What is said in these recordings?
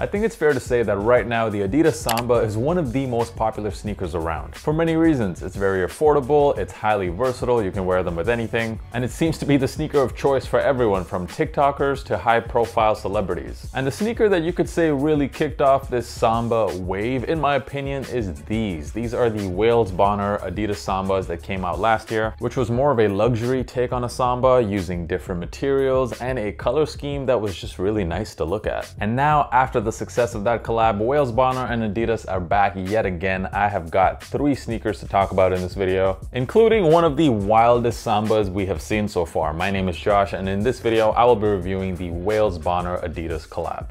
I think it's fair to say that right now the Adidas Samba is one of the most popular sneakers around. For many reasons, it's very affordable, it's highly versatile, you can wear them with anything, and it seems to be the sneaker of choice for everyone from TikTokers to high-profile celebrities. And the sneaker that you could say really kicked off this Samba wave, in my opinion, is these. These are the Wales Bonner Adidas Sambas that came out last year, which was more of a luxury take on a Samba using different materials and a color scheme that was just really nice to look at. And now, after the success of that collab, Wales Bonner and Adidas are back yet again. I have got 3 sneakers to talk about in this video, including one of the wildest Sambas we have seen so far. My name is Josh, and in this video, I will be reviewing the Wales Bonner Adidas collab.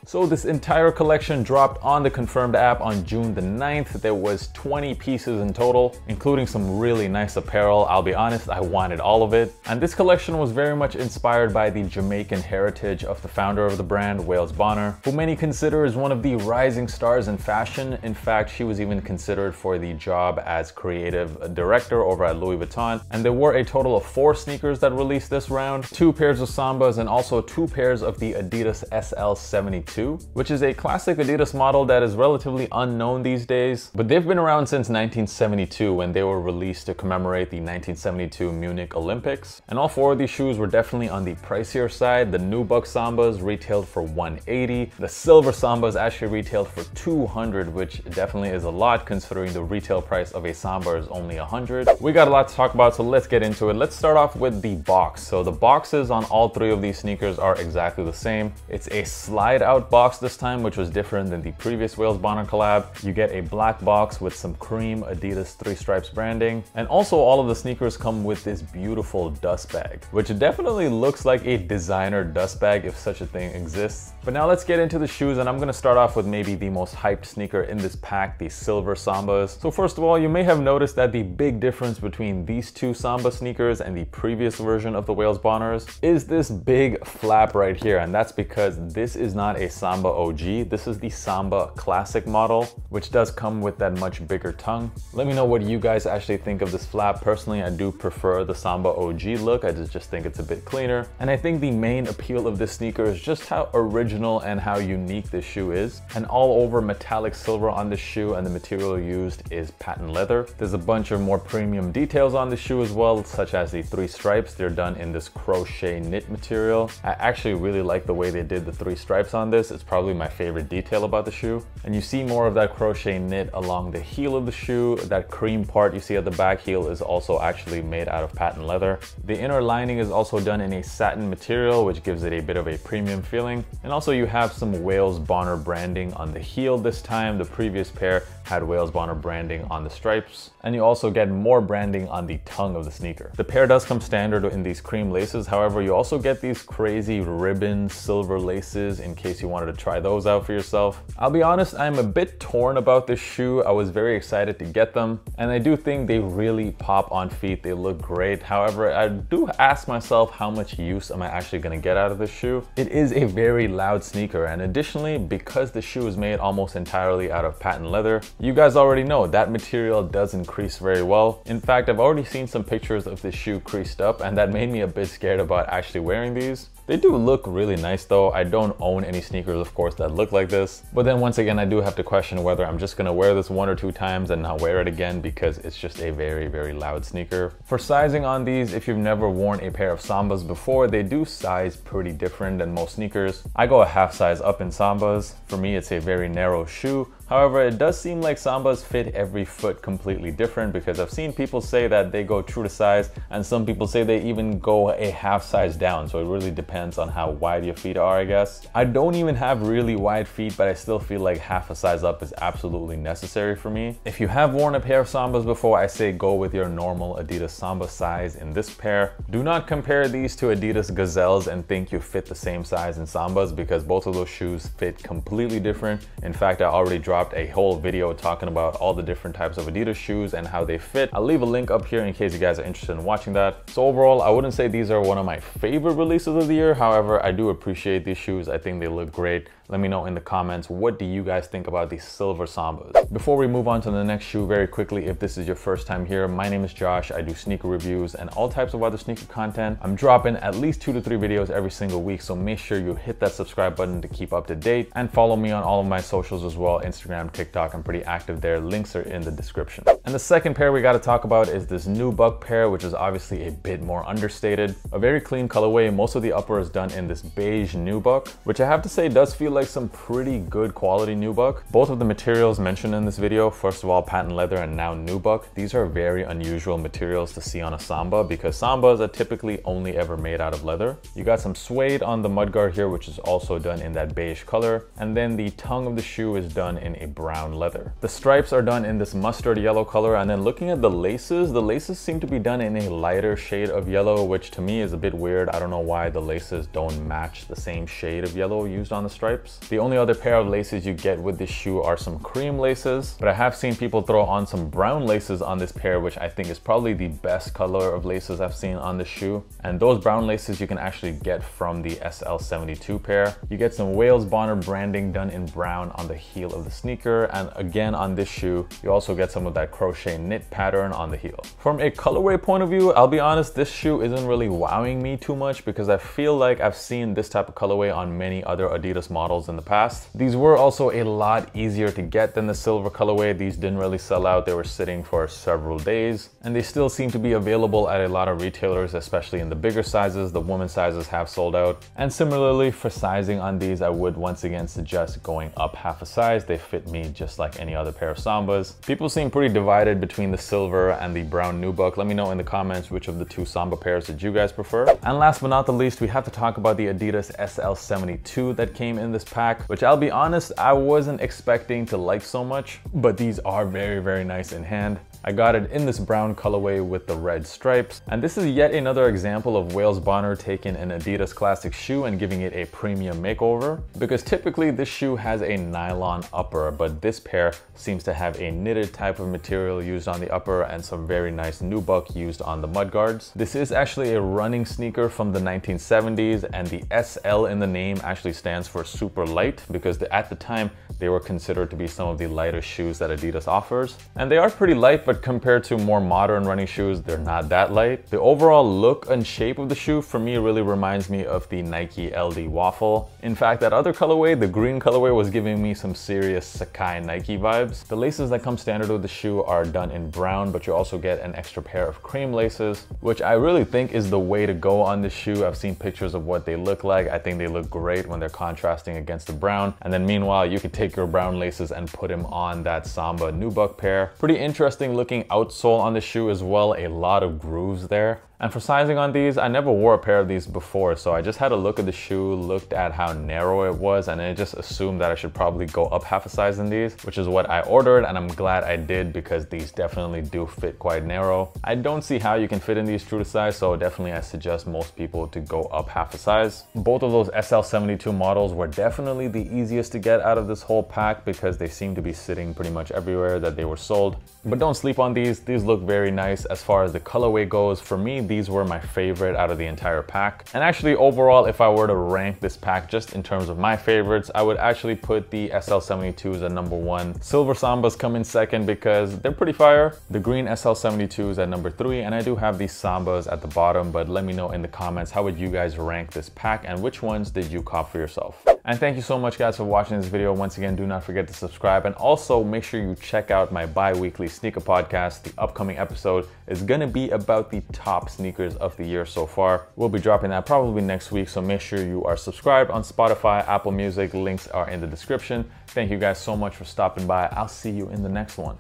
So this entire collection dropped on the Confirmed app on June the 9th. There was 20 pieces in total, including some really nice apparel. I'll be honest, I wanted all of it. And this collection was very much inspired by the Jamaican heritage of the founder of the brand, Wales Bonner, who many consider as one of the rising stars in fashion. In fact, she was even considered for the job as creative director over at Louis Vuitton. And there were a total of 4 sneakers that released this round, 2 pairs of Sambas and also 2 pairs of the Adidas SL72. Which is a classic Adidas model that is relatively unknown these days, but they've been around since 1972 when they were released to commemorate the 1972 Munich Olympics. And all 4 of these shoes were definitely on the pricier side. The Nubuck Sambas retailed for $180. The Silver Sambas actually retailed for $200, which definitely is a lot considering the retail price of a Samba is only $100. We got a lot to talk about, so let's get into it. Let's start off with the box. So the boxes on all 3 of these sneakers are exactly the same. It's a slide out box this time, which was different than the previous Wales Bonner collab. You get a black box with some cream Adidas 3 stripes branding, and also all of the sneakers come with this beautiful dust bag, which definitely looks like a designer dust bag if such a thing exists. But now let's get into the shoes, and I'm gonna start off with maybe the most hyped sneaker in this pack, the Silver Sambas. So first of all, you may have noticed that the big difference between these 2 Samba sneakers and the previous version of the Wales Bonners is this big flap right here, and that's because this is not a Samba OG. This is the Samba Classic model, which does come with that much bigger tongue. Let me know what you guys actually think of this flap. Personally, I do prefer the Samba OG look. I just think it's a bit cleaner. And I think the main appeal of this sneaker is just how original and how unique this shoe is. And all over metallic silver on this shoe, and the material used is patent leather. There's a bunch of more premium details on the shoe as well, such as the 3 stripes. They're done in this crochet knit material. I actually really like the way they did the 3 stripes on this. It's probably my favorite detail about the shoe. And you see more of that crochet knit along the heel of the shoe. That cream part you see at the back heel is also actually made out of patent leather. The inner lining is also done in a satin material, which gives it a bit of a premium feeling. And also you have some Wales Bonner branding on the heel this time. The previous pair had Wales Bonner branding on the stripes. And you also get more branding on the tongue of the sneaker. The pair does come standard in these cream laces. However, you also get these crazy ribbon silver laces in case you wanted to try those out for yourself. I'll be honest, I'm a bit torn about this shoe. I was very excited to get them, and I do think they really pop on feet. They look great. However, I do ask myself, how much use am I actually gonna get out of this shoe? It is a very loud sneaker, and additionally, because the shoe is made almost entirely out of patent leather, you guys already know that material doesn't crease very well. In fact, I've already seen some pictures of this shoe creased up, and that made me a bit scared about actually wearing these. They do look really nice though. I don't own any sneakers, of course, that look like this. But then once again, I do have to question whether I'm just gonna wear this 1 or 2 times and not wear it again, because it's just a very, very loud sneaker. For sizing on these, if you've never worn a pair of Sambas before, they do size pretty different than most sneakers. I go a half size up in Sambas. For me, it's a very narrow shoe. However, it does seem like Sambas fit every foot completely different, because I've seen people say that they go true to size, and some people say they even go a half size down. So it really depends on how wide your feet are, I guess. I don't even have really wide feet, but I still feel like half a size up is absolutely necessary for me. If you have worn a pair of Sambas before, I say go with your normal Adidas Samba size in this pair. Do not compare these to Adidas Gazelles and think you fit the same size in Sambas, because both of those shoes fit completely different. In fact, I already dropped dropped a whole video talking about all the different types of Adidas shoes and how they fit. I'll leave a link up here in case you guys are interested in watching that. So overall, I wouldn't say these are one of my favorite releases of the year. However, I do appreciate these shoes. I think they look great. Let me know in the comments, what do you guys think about these Silver Sambas? Before we move on to the next shoe, very quickly, if this is your first time here, my name is Josh. I do sneaker reviews and all types of other sneaker content. I'm dropping at least 2 to 3 videos every single week, so make sure you hit that subscribe button to keep up to date and follow me on all of my socials as well, Instagram, TikTok. I'm pretty active there. Links are in the description. And the second pair we got to talk about is this Nubuck pair, which is obviously a bit more understated. A very clean colorway. Most of the upper is done in this beige Nubuck, which I have to say does feel like some pretty good quality Nubuck. Both of the materials mentioned in this video, first of all, patent leather and now Nubuck, these are very unusual materials to see on a Samba because Sambas are typically only ever made out of leather. You got some suede on the mudguard here, which is also done in that beige color. And then the tongue of the shoe is done in a brown leather. The stripes are done in this mustard yellow color. And then looking at the laces seem to be done in a lighter shade of yellow, which to me is a bit weird. I don't know why the laces don't match the same shade of yellow used on the stripes. The only other pair of laces you get with this shoe are some cream laces, but I have seen people throw on some brown laces on this pair, which I think is probably the best color of laces I've seen on this shoe. And those brown laces you can actually get from the SL72 pair. You get some Wales Bonner branding done in brown on the heel of the sneaker, and again on this shoe you also get some of that crochet knit pattern on the heel. From a colorway point of view, I'll be honest, this shoe isn't really wowing me too much because I feel like I've seen this type of colorway on many other Adidas models in the past. These were also a lot easier to get than the silver colorway. These didn't really sell out. They were sitting for several days, and they still seem to be available at a lot of retailers, especially in the bigger sizes. The women's sizes have sold out. And similarly for sizing on these, I would once again suggest going up half a size. They fit me just like any other pair of Sambas. People seem pretty divided between the silver and the brown Nubuck. Let me know in the comments which of the two Samba pairs did you guys prefer. And last but not the least, we have to talk about the Adidas SL72 that came in this pack, which I'll be honest, I wasn't expecting to like so much, but these are very, very nice in hand. I got it in this brown colorway with the red stripes. And this is yet another example of Wales Bonner taking an Adidas classic shoe and giving it a premium makeover, because typically this shoe has a nylon upper, but this pair seems to have a knitted type of material used on the upper and some very nice Nubuck used on the mudguards. This is actually a running sneaker from the 1970s, and the SL in the name actually stands for super light because at the time they were considered to be some of the lightest shoes that Adidas offers. And they are pretty light, but compared to more modern running shoes, they're not that light. The overall look and shape of the shoe for me really reminds me of the Nike LD Waffle. In fact, that other colorway, the green colorway, was giving me some serious Sakai Nike vibes. The laces that come standard with the shoe are done in brown, but you also get an extra pair of cream laces, which I really think is the way to go on this shoe. I've seen pictures of what they look like. I think they look great when they're contrasting against the brown. And then meanwhile, you could take your brown laces and put them on that Samba Nubuck pair. Pretty interesting looking outsole on the shoe as well, a lot of grooves there. And for sizing on these, I never wore a pair of these before, so I just had a look at the shoe, looked at how narrow it was, and I just assumed that I should probably go up half a size in these, which is what I ordered, and I'm glad I did because these definitely do fit quite narrow. I don't see how you can fit in these true to size, so definitely I suggest most people to go up half a size. Both of those SL72 models were definitely the easiest to get out of this whole pack because they seem to be sitting pretty much everywhere that they were sold. But don't sleep on these. These look very nice. As far as the colorway goes, for me, these were my favorite out of the entire pack. And actually overall, if I were to rank this pack just in terms of my favorites, I would actually put the SL72s at number 1. Silver Sambas come in second because they're pretty fire. The green SL72s at number 3, and I do have these Sambas at the bottom, but let me know in the comments, how would you guys rank this pack and which ones did you cop for yourself? And thank you so much guys for watching this video. Once again, do not forget to subscribe, and also make sure you check out my bi-weekly sneaker podcast. The upcoming episode is gonna be about the top sneakers of the year so far. We'll be dropping that probably next week, so make sure you are subscribed on Spotify, Apple Music. Links are in the description. Thank you guys so much for stopping by. I'll see you in the next one.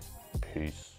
Peace.